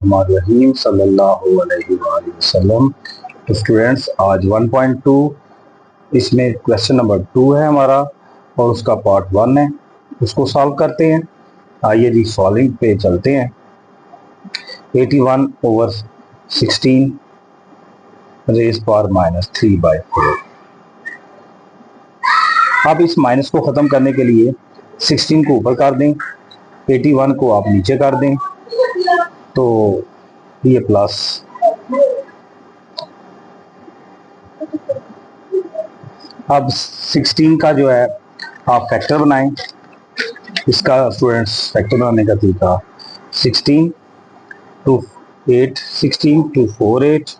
रहीम सल्लल्लाहु अलैहि वसल्लम। तो स्टूडेंट्स आज 1.2 इसमें क्वेश्चन नंबर 2 है हमारा और उसका पार्ट 1 है, उसको सॉल्व करते हैं। आइए जी सॉल्विंग पे चलते हैं। 81/16 रेज पावर -3/4। अब इस माइनस को खत्म करने के लिए 16 को ऊपर कर दें, 81 को आप नीचे कर दें, तो ये प्लस। अब 16 का जो है आप फैक्टर बनाएं। इसका स्टूडेंट्स फैक्टर बनाने का तरीका 16 2 8 16 2 4 8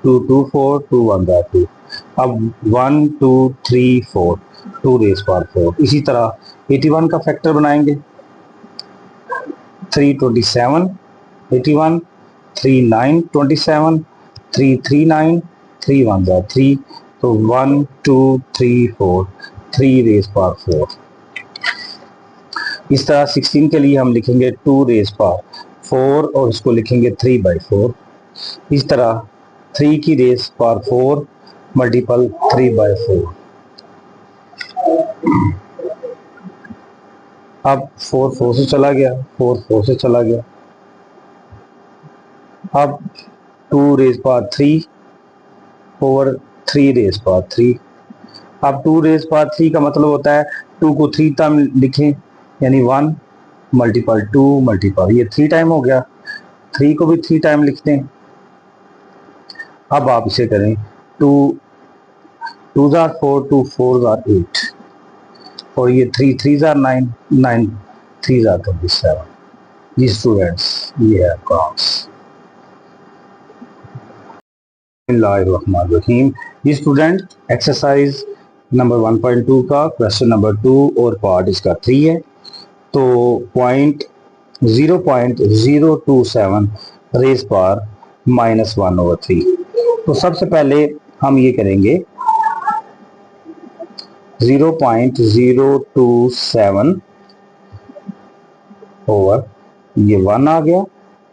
2 2 4 2 1 2। अब 1 2 3 4 2 रेज पावर 4। इसी तरह 81 का फैक्टर बनाएंगे 3 27 81 3 9 27 3 3 9 3 1 3। तो 1 2 3 4 3 रेज पावर 4। इस तरह 16 के लिए हम लिखेंगे 2 रेज पावर 4 और इसको लिखेंगे 3/4। इस तरह 3 की रेज पावर 4 मल्टीपल 3/4। अब 4 4 से चला गया, 4 4 से चला गया। अब 2 raise power 3 over 3 raise power 3। अब 2 रेज पावर 3 का मतलब होता है 2 को 3 टाइम लिखें, यानी 1 मल्टीपल 2 मल्टीपल ये 3 टाइम हो गया, 3 को भी 3 टाइम लिखते हैं। अब आप इसे करें 2 2 4 2 4 8 और ये 3 3 9 9 3 27। जी स्टूडेंट्स ये है आपका आंसर। बिस्मिल्लाहिर्रहमानिर्रहीम। जी स्टूडेंट एक्सरसाइज नंबर 1.2 का क्वेश्चन नंबर 2 और पार्ट इसका 3 है। तो 0.27 रेज पावर -1/3। तो सबसे पहले हम ये करेंगे 0.027 ओवर ये 1 आ गया,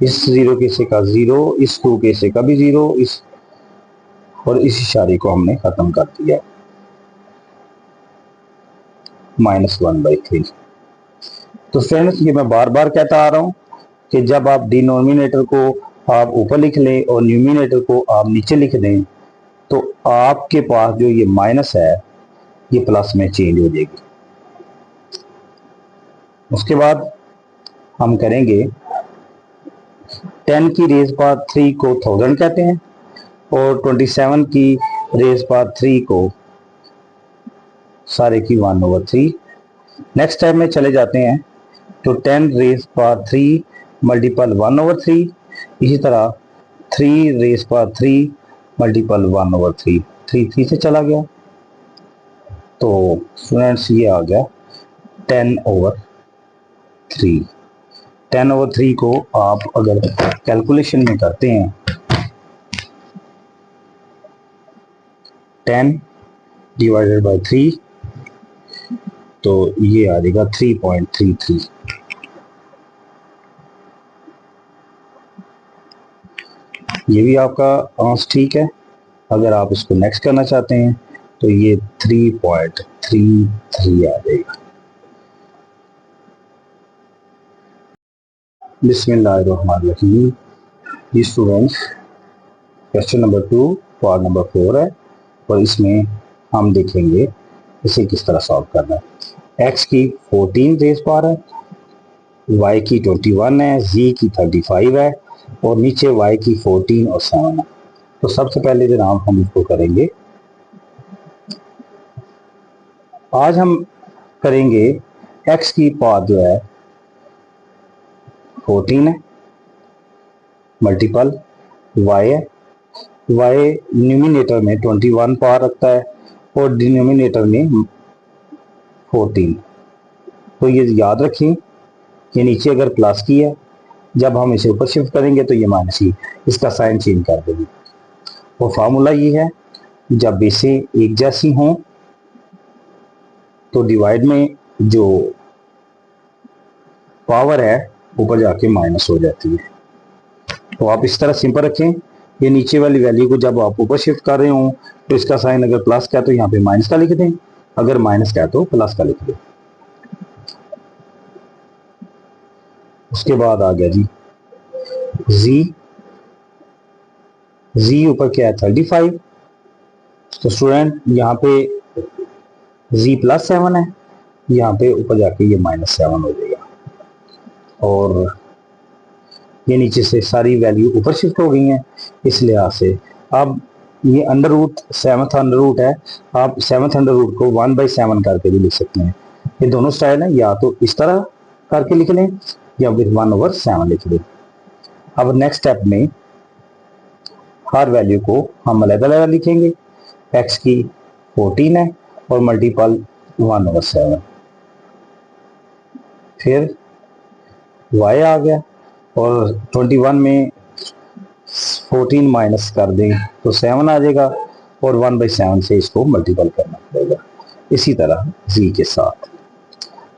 इस 0 के से का 0, इस 2 के से का भी 0, इस और इस इशारे को हमने खत्म कर दिया -1/3। तो फ्रेंड्स ये मैं बार बार कहता आ रहा हूं कि जब आप डिनोमिनेटर को आप ऊपर लिख लें और न्यूमिनेटर को आप नीचे लिख दें तो आपके पास जो ये माइनस है ये प्लस में चेंज हो जाएगी। उसके बाद हम करेंगे 10 की रेज पावर 3 को 1000 कहते हैं और 27 की रेज पावर 3 को सारे की 1/3। नेक्स्ट टाइम में चले जाते हैं तो 10 रेज पावर 3 मल्टीपल 1/3। इसी तरह 3 रेज पावर 3 मल्टीपल 1/3। 3 3 से चला गया, तो स्टूडेंट्स ये आ गया 10/3। 10/3 को आप अगर कैलकुलेशन में करते हैं 10 डिवाइडेड बाय 3 तो ये आ जाएगा 3.33। ये भी आपका आंसर ठीक है। अगर आप इसको नेक्स्ट करना चाहते हैं तो ये 3.33 आ जाएगा। बिस्मिल्लाहिर्रहमानिर्रहीम। ये students question number 2 part number 4 है और इसमें हम देखेंगे इसे किस तरह सॉल्व करना है। x की 14 रेज पावर है, y की 21 है, z की 35 है और नीचे y की 14 और 7 है। तो सबसे पहले जनाब हम इसको करेंगे, आज हम करेंगे x की पावर जो है 14 है मल्टीपल y है, y न्यूमिनेटर में 21 पावर रखता है और डिनोमिनेटर में 14। तो ये याद रखें, ये नीचे अगर प्लस की है, जब हम इसे ऊपर शिफ्ट करेंगे तो ये माइनस की, इसका साइन चेंज कर देंगे। और फार्मूला ये है जब बेसें एक जैसी हों तो डिवाइड में जो पावर है ऊपर जाके माइनस हो जाती है। तो आप इस तरह सिंपल रखें। ये नीचे वाली वैल्यू को जब आप ऊपर शिफ्ट कर रहे हो तो इसका साइन अगर प्लस का है तो यहाँ पे माइनस का लिख दें, अगर माइनस का है तो प्लस का लिख दें। उसके बाद आ गया जी जी ऊपर क्या है 35। तो स्टूडेंट यहाँ पे जी +7 है, यहाँ पे ऊपर जाके ये -7 हो जाएगा और ये नीचे से सारी वैल्यू ऊपर शिफ्ट हो गई हैं इस लिहाज से। अब ये under root 7th under root है, आप 7th अंडर रूट को 1/7 करके भी लिख सकते हैं। ये दोनों स्टाइल है, या तो इस तरह करके लिख लें या फिर 1/7 लिख लें। अब नेक्स्ट स्टेप में हर वैल्यू को हम अलग-अलग लिखेंगे। x की 14 है और मल्टीपल 1/7, फिर y आ गया और 21 में 14 माइनस कर दें तो 7 आ जाएगा और 1/7 से इसको मल्टीपल करना पड़ेगा। इसी तरह z के साथ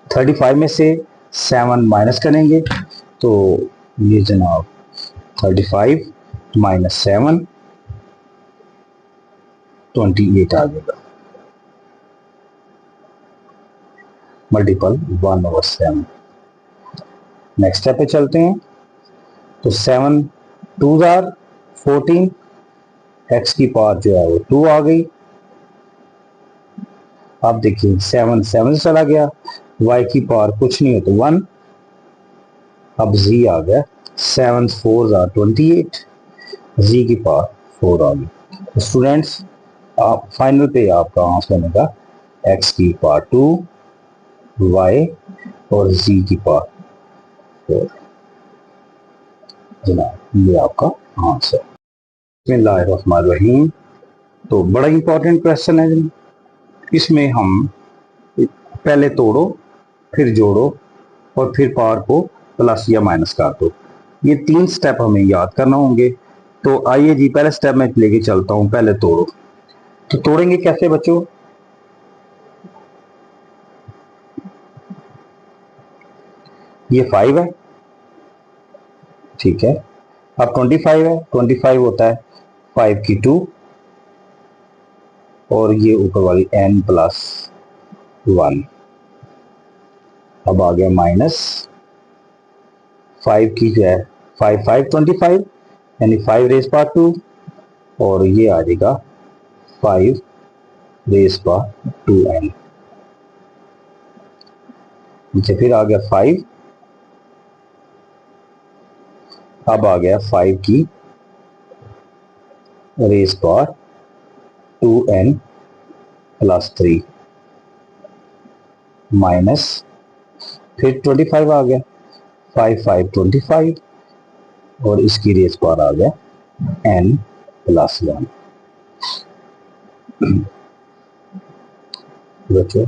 35 में से 7 माइनस करेंगे तो ये जनाब 35 - 7 28 आ जाएगा, मल्टीपल 1/7। नेक्स्ट स्टेप पे चलते हैं। तो 7 2 आर 14, x की पावर जो है वो 2 आ गई। आप देखिए 7 7 से चला गया, y की पावर कुछ नहीं हो तो 1। अब z आ गया, 7 4 आर 28, z की पावर 4 आ गई। तो स्टूडेंट्स आप फाइनल पे आपका आंसर बनेगा x की पावर 2, y और z की पावर 4। जनाब ये आपका आंसर। बिस्मिल्लाहिर्रहमानिर्रहीम। तो बड़ा इंपॉर्टेंट क्वेश्चन है जी। इसमें हम पहले तोड़ो, फिर जोड़ो और फिर पावर को प्लस या माइनस कर दो। ये 3 स्टेप हमें याद करना होंगे। तो आइए जी पहले स्टेप में लेके चलता हूं, पहले तोड़ो। तो तोड़ेंगे कैसे बच्चों? ये 5 है, ठीक है। अब 25 है, 25 होता है 5 की 2 और ये ऊपर वाली n+1। अब आ गया माइनस 5 की जो है 5 5 25 यानी 5 रेज़ पावर 2 और ये आ जाएगा 5 रेज़ पावर 2n। नीचे फिर आ गया 5, अब आ गया 5 की रेज़ पावर 2n+3 माइनस फिर 25 आ गया 5 5 25 और इसकी रेज़ पावर आ गया n+1। बच्चों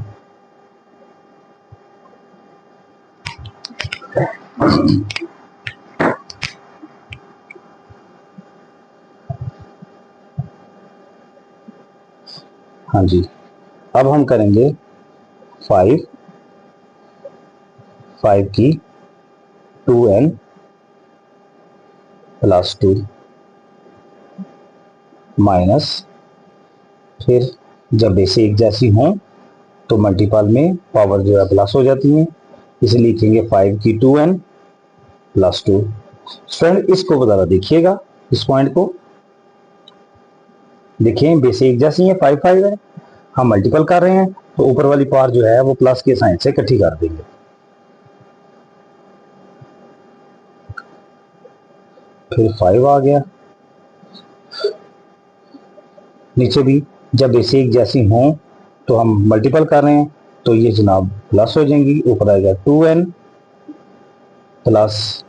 हाँ जी, अब हम करेंगे 5 की 2n+2 माइनस फिर जब बेसे एक जैसी हों तो मल्टीपल में पावर जो है प्लस हो जाती है, इसे लिखेंगे 5 की 2n+2। स्टूडेंट इसको बताना देखिएगा, इस पॉइंट को देखें, बेसे एक जैसी है 5 5 है, हम मल्टीपल कर रहे हैं तो ऊपर वाली पावर जो है वो प्लस के साइन से इकट्ठी कर देंगे। फिर 5 आ गया, नीचे भी जब बेसे एक जैसी हों तो हम मल्टीपल कर रहे हैं तो ये जनाब प्लस हो जाएंगी, ऊपर आएगा 2n प्लस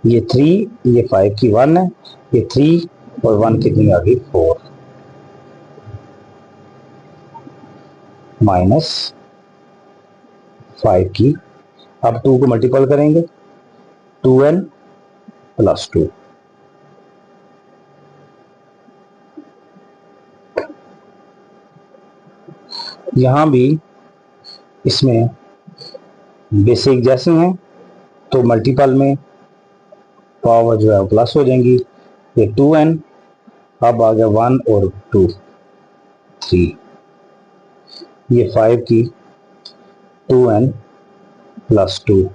ये 3, ये 5 की 1 है, ये 3 और 1 कितनी आ गई 4 माइनस 5 की, अब 2 को मल्टीपल करेंगे 2n+2। यहां भी इसमें बेसिक जैसे हैं तो मल्टीपल में पावर जो है प्लस हो जाएंगी, ये 2n, अब आ गया 1 और 2 3, ये 5 की 2n प्लस 2,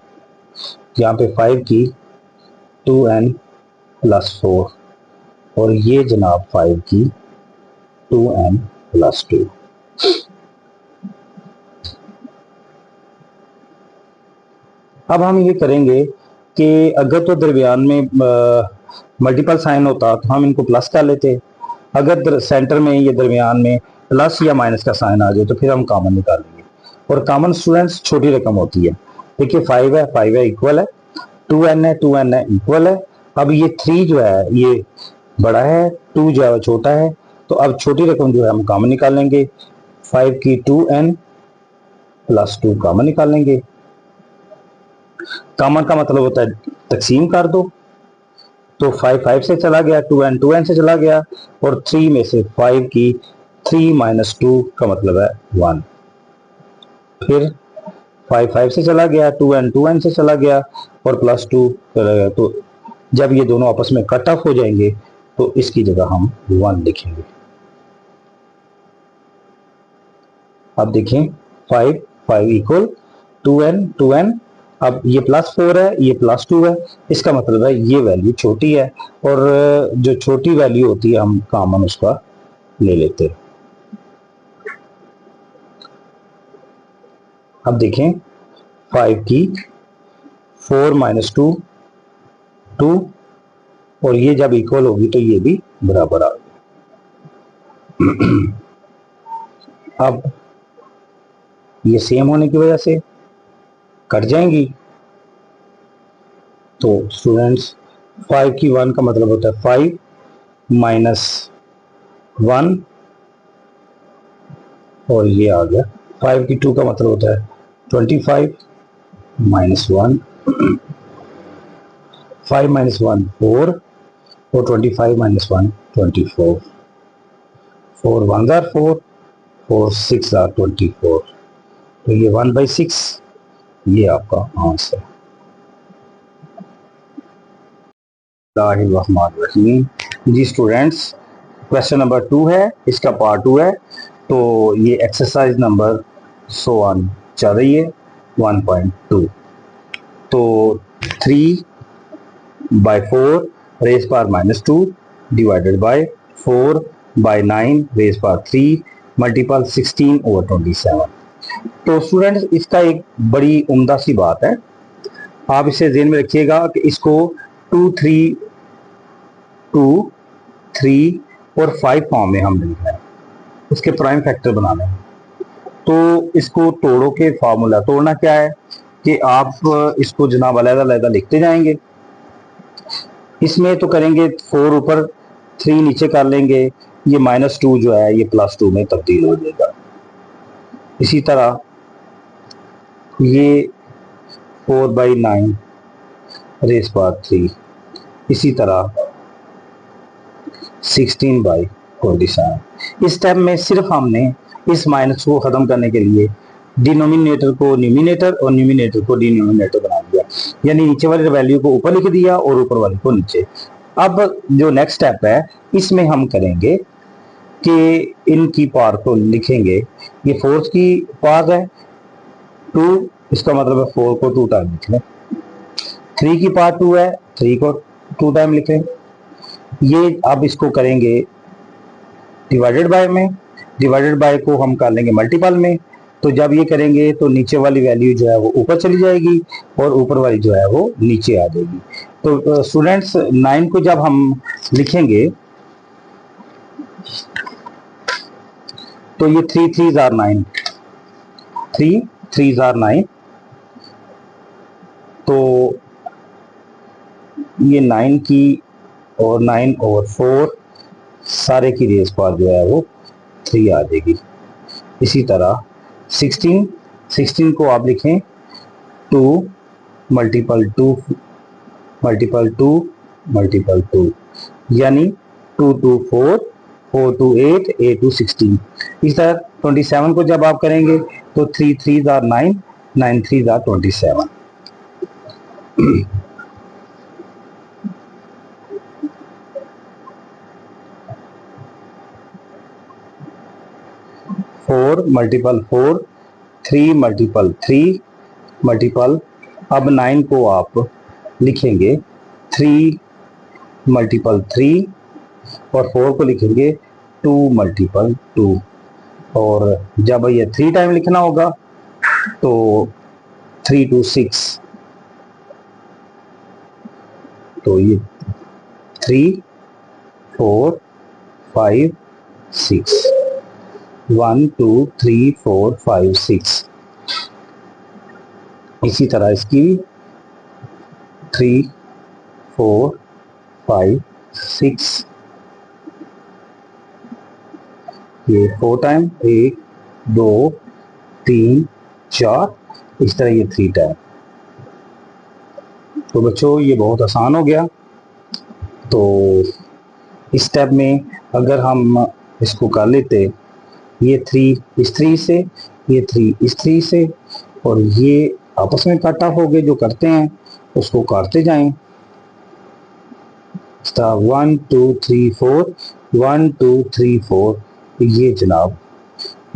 यहाँ पे 5 की 2n प्लस 4, और ये जनाब 5 की 2n प्लस 2। अब हम ये करेंगे कि अगर तो दरमियान में मल्टीपल साइन होता तो हम इनको प्लस कर लेते, अगर सेंटर में ये दरमियान में प्लस या माइनस का साइन आ जाए तो फिर हम कॉमन निकालेंगे, और कॉमन स्टूडेंट्स छोटी रकम होती है। देखिए 5 है इक्वल है, 2n है इक्वल है। अब ये 3 जो है ये बड़ा है, 2 जो है वो छोटा है, तो अब छोटी रकम जो है हम कॉमन निकालेंगे। 5 की 2n प्लस 2 कॉमन निकालेंगे। कॉमन का मतलब होता है तकसीम कर दो, तो 5 से चला गया, 2n से चला गया, और 3 में से 5 की 3 माइनस 2 का मतलब है 1। फिर 5 से चला गया, 2n से चला गया, और प्लस 2 चला गया। तो जब ये दोनों आपस में कट ऑफ हो जाएंगे तो इसकी जगह हम 1 लिखेंगे। अब देखें 5 इक्वल 2n, अब ये प्लस 4 है, ये प्लस 2 है, इसका मतलब है ये वैल्यू छोटी है, और जो छोटी वैल्यू होती है हम कॉमन उसका ले लेते हैं। अब देखें 5 की 4 माइनस 2 2, और ये जब इक्वल होगी तो ये भी बराबर आ गई। अब ये सेम होने की वजह से कट जाएंगी, तो स्टूडेंट्स 5 की 1 का मतलब होता है 5 माइनस 1, और ये आ गया 5 की 2 का मतलब होता है 25 माइनस 1, 5 माइनस 1 4, और 25 माइनस 1 24, 4 1 जार 4, 4 6 जार 24, तो ये 1/6 ये आपका आंसर। जी स्टूडेंट्स, क्वेश्चन नंबर 2 है, इसका पार्ट 2 है, तो ये एक्सरसाइज नंबर 1 चल रही है 1.2। तो 3/4 raise power -2 divided by 4/9 raise power 3 multiple 16/27। तो स्टूडेंट्स इसका एक बड़ी उम्दा सी बात है, आप इसे ध्यान में रखिएगा कि इसको 2 3 2 3 और 5 फॉर्म में हम लिखना है, इसके प्राइम फैक्टर बनाने हैं। तो इसको तोड़ो के फार्मूला तोड़ना क्या है कि आप इसको जनाब अलग-अलग लिखते जाएंगे। इसमें तो करेंगे 4 ऊपर 3 नीचे कर लेंगे, ये -2 जो है ये +2 में तब्दील हो जाएगा। इसी तरह ये 4/9 रेज़ पावर 3, इसी तरह 16/27। इस स्टेप में सिर्फ हमने इस माइनस को खत्म करने के लिए डिनोमिनेटर को न्यूमिनेटर और न्यूमिनेटर को डिनोमिनेटर बना दिया, यानी नीचे वाली वैल्यू को ऊपर लिख दिया और ऊपर वाली को नीचे। अब जो नेक्स्ट स्टेप है इसमें हम करेंगे कि इनकी पावर को लिखेंगे। ये 4 की पावर है 2, इसका मतलब है 4 को 2 टाइम लिख लें। 3 की पावर 2 है, 3 को 2 टाइम लिख लें। ये अब इसको करेंगे डिवाइडेड बाय में, डिवाइडेड बाय को हम कर लेंगे मल्टीपल में, तो जब ये करेंगे तो नीचे वाली वैल्यू जो है वो ऊपर चली जाएगी और ऊपर वाली जो है वो नीचे आ जाएगी। तो स्टूडेंट्स 9 को जब हम लिखेंगे तो ये 3 3 जार 9, 3 3 जार 9, तो ये 9 की और 9/4 सारे की रेस पावर जो है वो 3 आ जाएगी। इसी तरह 16 को आप लिखें 2 मल्टीपल 2 मल्टीपल 2 मल्टीपल 2, यानी 2 2 4 4 2 8 8 2 16। इस तरह 27 को जब आप करेंगे तो 3 3 jar 9 9 3 jar 27। 4 multiple 4, 3 multiple 3 multiple, अब 9 को आप लिखेंगे 3 मल्टीपल 3 और 4 को लिखेंगे 2 मल्टीपल 2। और जब ये 3 टाइम लिखना होगा तो 3 2 6, तो ये 3 4 5 6, 1 2 3 4 5 6। इसी तरह इसकी 3 4 5 6, ये 4 टाइम, 1 2 3 4, इस तरह ये 3 टाइम। तो बच्चों ये बहुत आसान हो गया। तो इस स्टेप में अगर हम इसको कर लेते, ये 3 इस 3 से, ये 3 इस 3 से, और ये आपस में कट ऑफ हो गए, जो करते हैं उसको काटते जाएं। 1 2 3 4, 1 2 3 4, ये जनाब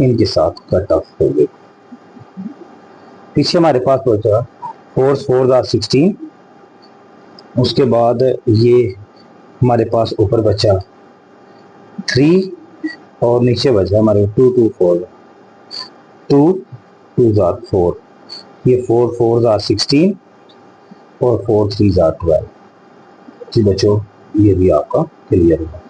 इनके साथ कट ऑफ हो गए। पीछे हमारे पास बचा 4 4 16, उसके बाद ये हमारे पास ऊपर बचा 3 और नीचे बचा हमारे 2 2 4, 2 2 4, ये 4 4 16 और 4 3 12। जी बच्चों ये भी आपका क्लियर है।